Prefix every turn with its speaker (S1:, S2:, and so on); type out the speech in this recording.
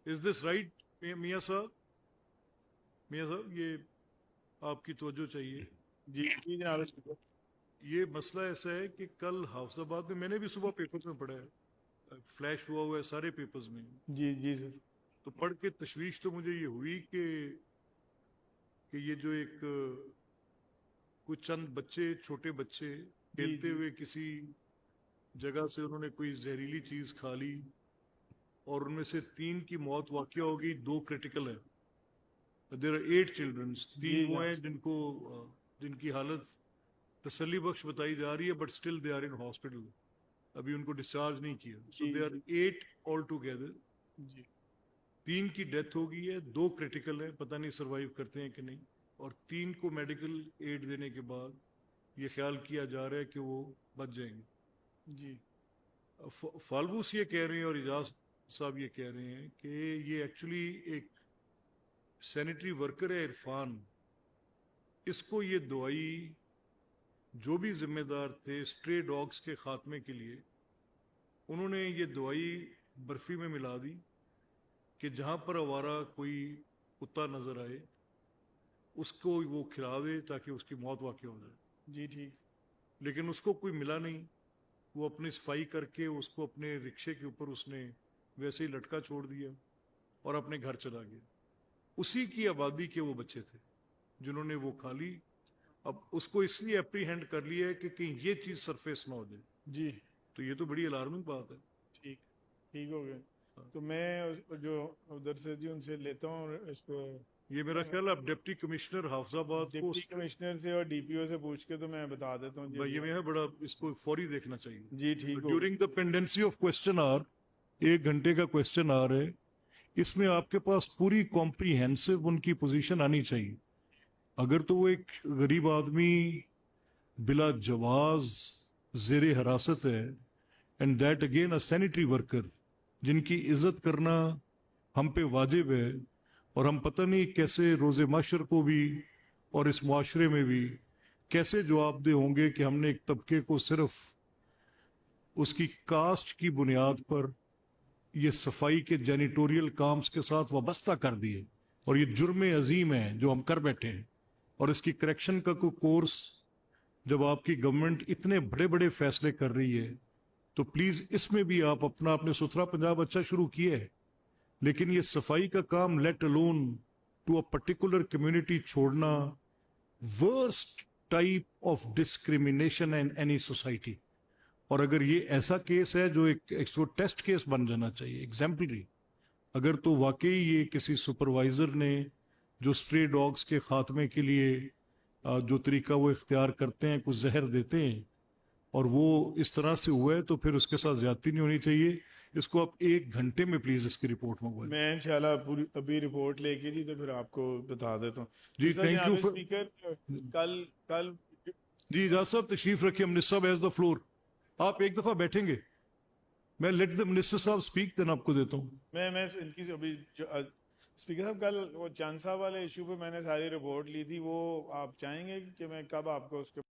S1: Is this right میاں صاحب؟ میاں صاحب یہ آپ کی توجہ چاہیے.
S2: جی جی جناب.
S1: یہ مسئلہ ایسا ہے کہ کل حافظ آباد میں نے بھی صبح پیپرز میں پڑھا ہے, فلیش ہوا ہے سارے پیپرز میں.
S2: جی جی سر.
S1: تو پڑھ کے تشویش تو مجھے یہ ہوئی کہ یہ جو ایک کچھ چند بچے, چھوٹے بچے کھیلتے ہوئے کسی جگہ سے انہوں نے کوئی زہریلی چیز کھا لی اور ان میں سے 3 کی موت واقع ہو گئی, 2 کریٹیکل ہیں. دیر آر 8 چلڈرن, 3 وہ ہیں جن کی حالت تسلی بخش بتائی جا رہی ہے, but still they are in hospital, ابھی ان کو ڈسچارج نہیں کیا. سو دے آر 8 آل ٹوگیدر. 3 کی ڈیتھ ہو گئی ہے, 2 کریٹیکل ہیں, پتہ نہیں سروائیو کرتے ہیں کہ نہیں, اور 3 کو میڈیکل ایڈ دینے کے بعد یہ خیال کیا جا رہا ہے کہ وہ بچ جائیں گے.
S2: جی.
S1: فالبوس یہ کہہ رہے ہیں اور اجاز صاحب یہ کہہ رہے ہیں کہ یہ ایکچولی ایک سینیٹری ورکر ہے عرفان, اس کو یہ دوائی جو بھی ذمہ دار تھے اسٹرے ڈاگز کے خاتمے کے لیے, انہوں نے یہ دوائی برفی میں ملا دی کہ جہاں پر آوارہ کوئی کتا نظر آئے اس کو وہ کھلا دے تاکہ اس کی موت واقع ہو جائے.
S2: جی ٹھیک.
S1: لیکن اس کو کوئی ملا نہیں, وہ اپنی صفائی کر کے اس کو اپنے رکشے کے اوپر اس نے ویسے ہی لٹکا چھوڑ دیا اور اپنے گھر چلا گیا. اسی کی آبادی کے وہ بچے تھے جنہوں نے وہ کھا لی. اب اس کو اس لیے اپریہینڈ کر لیا ہے کہ کہیں یہ چیز سرفیس نہ ہو جائے.
S2: جی.
S1: تو یہ تو بڑی الارمنگ بات ہے.
S2: ٹھیک ٹھیک ہو گیا. تو میں جو ادھر سے جی ان سے لیتا ہوں اس کو.
S1: یہ میرا خیال ہے آپ ڈپٹی کمشنر حافظ آباد کو,
S2: ڈپٹی کمشنر سے اور ڈی پی او سے پوچھ کے تو میں بتا دیتا ہوں.
S1: یہ میں بڑا اس کو فوری دیکھنا چاہیے.
S2: جی ٹھیک.
S1: During the pendency of question hour, 1 گھنٹے کا کوشچن آر ہے, اس میں آپ کے پاس پوری کمپریہنسو ان کی پوزیشن آنی چاہیے. اگر تو وہ ایک غریب آدمی بلا جواز زیر حراست ہے, and that again a sanitary worker جن کی عزت کرنا ہم پہ واجب ہے, اور ہم پتہ نہیں کیسے روز معاشر کو بھی اور اس معاشرے میں بھی کیسے جواب دہ ہوں گے کہ ہم نے ایک طبقے کو صرف اس کی کاسٹ کی بنیاد پر یہ صفائی کے جینیٹوریل کامز کے ساتھ وابستہ کر دیے. اور یہ جرم عظیم ہے جو ہم کر بیٹھے ہیں, اور اس کی کریکشن کا کوئی کورس جب آپ کی گورنمنٹ اتنے بڑے بڑے فیصلے کر رہی ہے تو پلیز اس میں بھی آپ اپنے ستھرا پنجاب اچھا شروع کیے ہے, لیکن یہ صفائی کا کام let alone to a particular community چھوڑنا worst type of discrimination in any society. اور اگر یہ ایسا کیس ہے جو ایک ٹیسٹ کیس بن جانا چاہیے, ایگزامپلری, اگر تو واقعی یہ کسی سپروائزر نے جو اسٹرے ڈاگز کے خاتمے کے لیے جو طریقہ وہ اختیار کرتے ہیں, کچھ زہر دیتے ہیں, اور وہ اس طرح سے ہوا ہے, تو پھر اس کے ساتھ زیادتی نہیں ہونی چاہیے. اس کو آپ 1 گھنٹے میں پلیز اس کی رپورٹ منگوائیں.
S2: میں انشاءاللہ پوری ابھی رپورٹ لے کے جی تو پھر آپ کو بتا دیتا ہوں.
S1: جی تھینک یو.
S2: اسپیکر کل
S1: جی اجاز صاحب تشریف رکھیے. منسٹر صاحب ہیز دا فلور. آپ ایک دفعہ بیٹھیں گے, میں لیٹ دا منسٹر صاحب اسپیک, دین آپ کو دیتا ہوں.
S2: میں ان کی ابھی اسپیکر صاحب کل وہ چاند صاحب والے ایشو پہ میں نے ساری رپورٹ لی تھی, وہ آپ چاہیں گے کہ میں کب آپ کو اس کے